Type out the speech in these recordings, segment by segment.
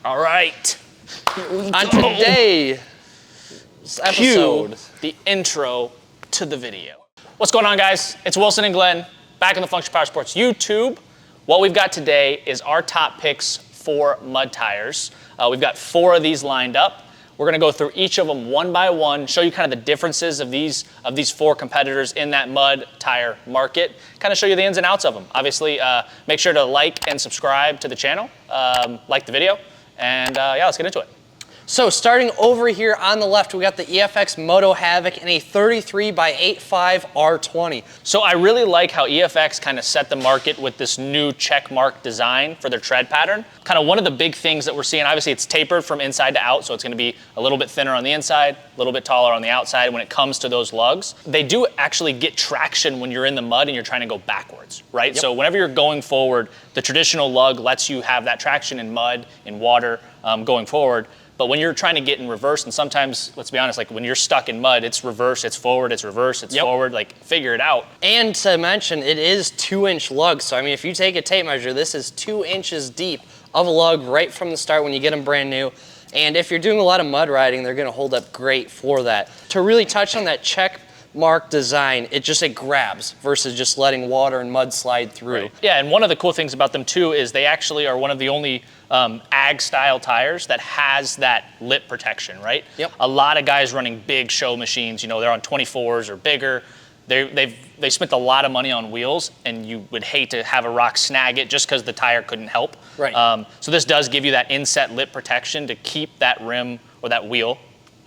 All right. On today's episode, the intro to the video. What's going on, guys? It's Wilson and Glenn back on the Function Powersports YouTube. What we've got today is our top picks for mud tires. We've got 4 of these lined up. We're gonna go through each of them one by one, show you kind of the differences of these 4 competitors in that mud tire market, kind of show you the ins and outs of them. Obviously, make sure to like and subscribe to the channel, like the video, and yeah, let's get into it. So starting over here on the left, we got the EFX Motohavok in a 33x85 R20. So I really like how EFX kind of set the market with this new check mark design for their tread pattern. Kind of one of the big things that we're seeing, obviously it's tapered from inside to out, so it's gonna be a little bit thinner on the inside, a little bit taller on the outside when it comes to those lugs. They do actually get traction when you're in the mud and you're trying to go backwards, right? Yep. So whenever you're going forward, the traditional lug lets you have that traction in mud, in water, going forward. But when you're trying to get in reverse, and sometimes, let's be honest, like when you're stuck in mud, it's reverse, it's forward, it's reverse, it's forward, like figure it out. And to mention, it is 2-inch lugs. So I mean, if you take a tape measure, this is 2 inches deep of a lug right from the start when you get them brand new. And if you're doing a lot of mud riding, they're gonna hold up great for that. To really touch on that check mark design, it grabs versus just letting water and mud slide through. Right. Yeah, and one of the cool things about them too is they actually are one of the only ag style tires that has that lip protection, right? Yep. A lot of guys running big show machines, you know, they're on 24s or bigger. They spent a lot of money on wheels, and you would hate to have a rock snag it just because the tire couldn't help. Right. So this does give you that inset lip protection to keep that rim or that wheel,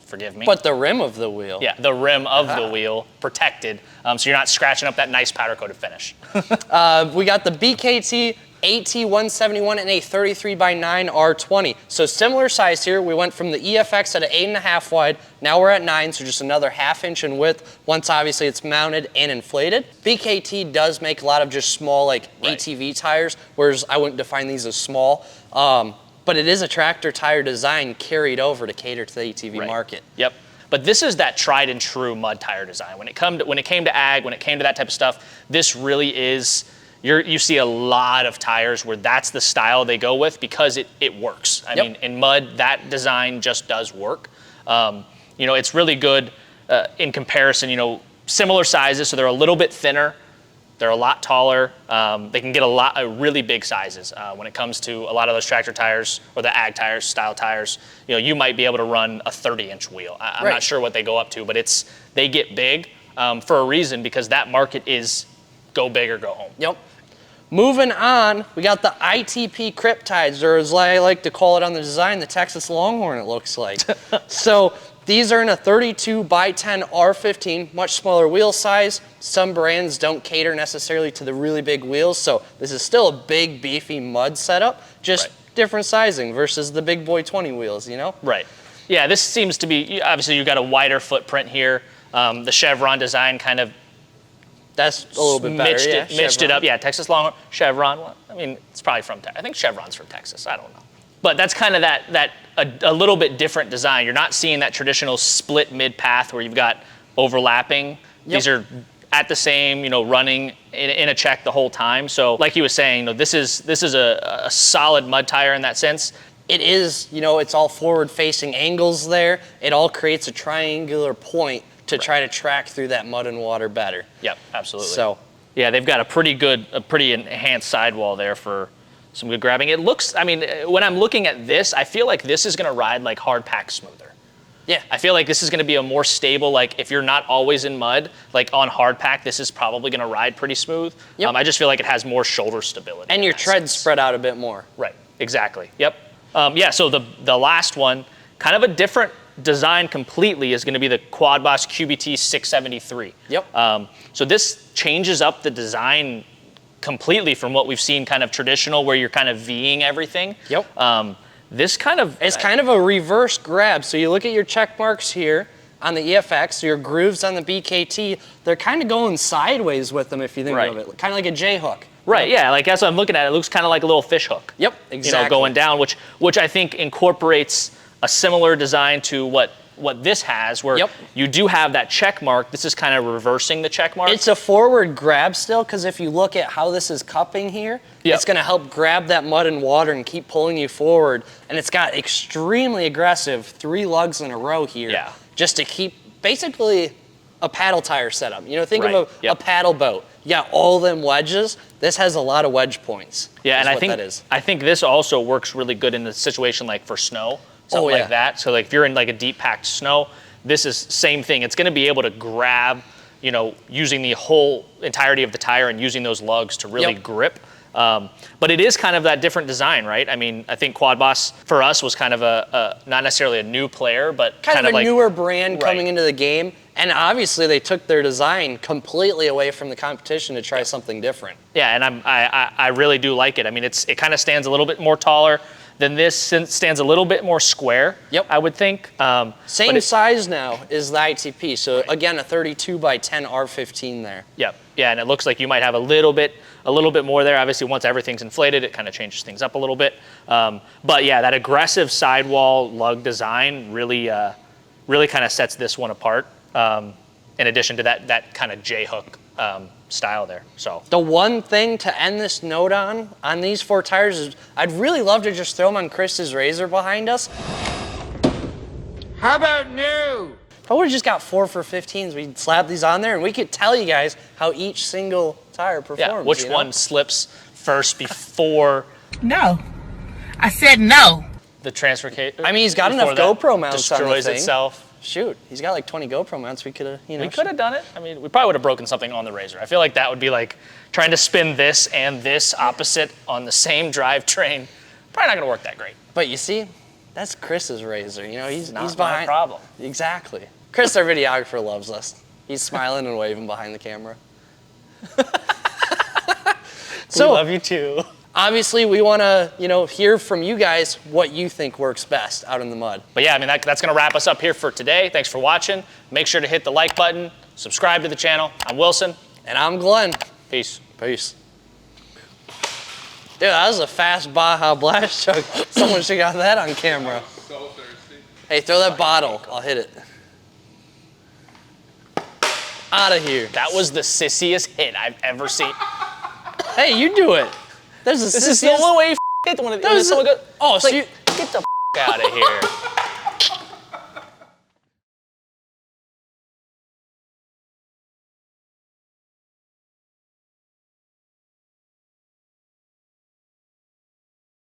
forgive me. But the rim of the wheel. Yeah, the rim of the wheel protected, so you're not scratching up that nice powder coated finish. We got the BKT AT171 in a 33x9 R20. So similar size here. We went from the EFX at an 8.5 wide. Now we're at 9, so just another 1/2 inch in width. Once obviously it's mounted and inflated. BKT does make a lot of just small like ATV tires, whereas I wouldn't define these as small. But it is a tractor tire design carried over to cater to the ATV market. Yep. But this is that tried and true mud tire design. When it came to ag, when it came to that type of stuff, this really is. You see a lot of tires where that's the style they go with because it works. I mean, in mud, that design just does work. You know, it's really good in comparison. You know, similar sizes, so they're a little bit thinner. They're a lot taller. They can get a lot of really big sizes when it comes to a lot of those tractor tires or the ag tires, style tires. You know, you might be able to run a 30-inch wheel. I'm not sure what they go up to, but they get big for a reason because that market is go big or go home. Yep. Moving on, we got the ITP Cryptids, or as I like to call it on the design, the Texas Longhorn, it looks like. So these are in a 32x10 R15, much smaller wheel size. Some brands don't cater necessarily to the really big wheels, so this is still a big, beefy mud setup, just different sizing versus the big boy 20 wheels, you know? Right. Yeah, this seems to be, obviously you've got a wider footprint here. The Chevron design kind of that's a little bit better, Mitched it up, yeah, Texas Longhorn, Chevron. Well, I mean, it's probably from, I think Chevron's from Texas, I don't know. But that's kind of a little bit different design. You're not seeing that traditional split mid-path where you've got overlapping. These are at the same, you know, running in a check the whole time. So like he was saying, you know, this is a solid mud tire in that sense. It is, you know, it's all forward-facing angles there. It all creates a triangular point to try to track through that mud and water better. Yep, absolutely. So, yeah, they've got a pretty enhanced sidewall there for some good grabbing. It looks, I mean, when I'm looking at this, I feel like this is gonna ride like hard pack smoother. Yeah. I feel like this is gonna be a more stable, like if you're not always in mud, like on hard pack, this is probably gonna ride pretty smooth. Yep. I just feel like it has more shoulder stability. And your treads spread out a bit more. Right, exactly, yep. Yeah, so the last one, kind of a different design completely, is going to be the Quadboss QBT 673. Yep. So this changes up the design completely from what we've seen kind of traditional where you're kind of V'ing everything. Yep. This kind of... It's kind of a reverse grab. So you look at your check marks here on the EFX, your grooves on the BKT, they're kind of going sideways with them if you think of it. Kind of like a J-hook. Right, yeah, like that's what I'm looking at. It looks kind of like a little fish hook. Yep, exactly. You know, going down, which I think incorporates a similar design to what what this has, where Yep. you do have that check mark. This is kind of reversing the check mark. It's a forward grab still, because if you look at how this is cupping here, Yep. it's going to help grab that mud and water and keep pulling you forward. And it's got extremely aggressive 3 lugs in a row here, Yeah. just to keep basically a paddle tire setup. You know, think Right. of a Yep. paddle boat. You got all them wedges. This has a lot of wedge points. Yeah, and is I what think that is. I think this also works really good in a situation like for snow, something yeah. like that. So like if you're in like a deep packed snow, this is same thing. It's going to be able to grab, you know, using the whole entirety of the tire and using those lugs to really Yep. grip. But it is kind of that different design, right? I mean, I think Quadboss for us was kind of a not necessarily a new player, but kind of a like, newer brand Right. coming into the game. And obviously they took their design completely away from the competition to try something different. Yeah, and I really do like it. I mean, it kind of stands a little bit more taller than this. Stands a little bit more square. Yep. I would think. Same size now is the ITP. So again, a 32 by 10 R15 there. Yep. Yeah, and it looks like you might have a little bit more there. Obviously, once everything's inflated, it kind of changes things up a little bit. But yeah, that aggressive sidewall lug design really kind of sets this one apart. In addition to that kind of J-hook style there. So The one thing to end this note on these 4 tires is I'd really love to just throw them on Chris's Razor behind us. How about new? If I would have just got 4 for 15s, we'd slap these on there and we could tell you guys how each single tire performs. yeah, which you know? one slips first before No. I said no. the transfer case? I mean, he's got before enough that GoPro mounts on the destroys thing. itself. Shoot, he's got like 20 GoPro mounts. We could have, you know. We could have done it. I mean, we probably would have broken something on the Razor. I feel like that would be like trying to spin this and this opposite on the same drivetrain. Probably not going to work that great. But you see, that's Chris's Razor. You know, he's Not my behind. problem. Exactly. Chris, our videographer, loves us. He's smiling and waving behind the camera. We love you too. Obviously, we want to, you know, hear from you guys what you think works best out in the mud. But yeah, I mean, that's going to wrap us up here for today. Thanks for watching. Make sure to hit the like button, subscribe to the channel. I'm Wilson. And I'm Glenn. Peace. Peace. Dude, that was a fast Baja Blast chug. Someone should have got that on camera. So thirsty. Hey, throw that bottle. I'll hit it. Out of here. That was the sissiest hit I've ever seen. Hey, you do it. There's a This is the only way you hit one of these. Oh, Someone so like, you... get the out of here.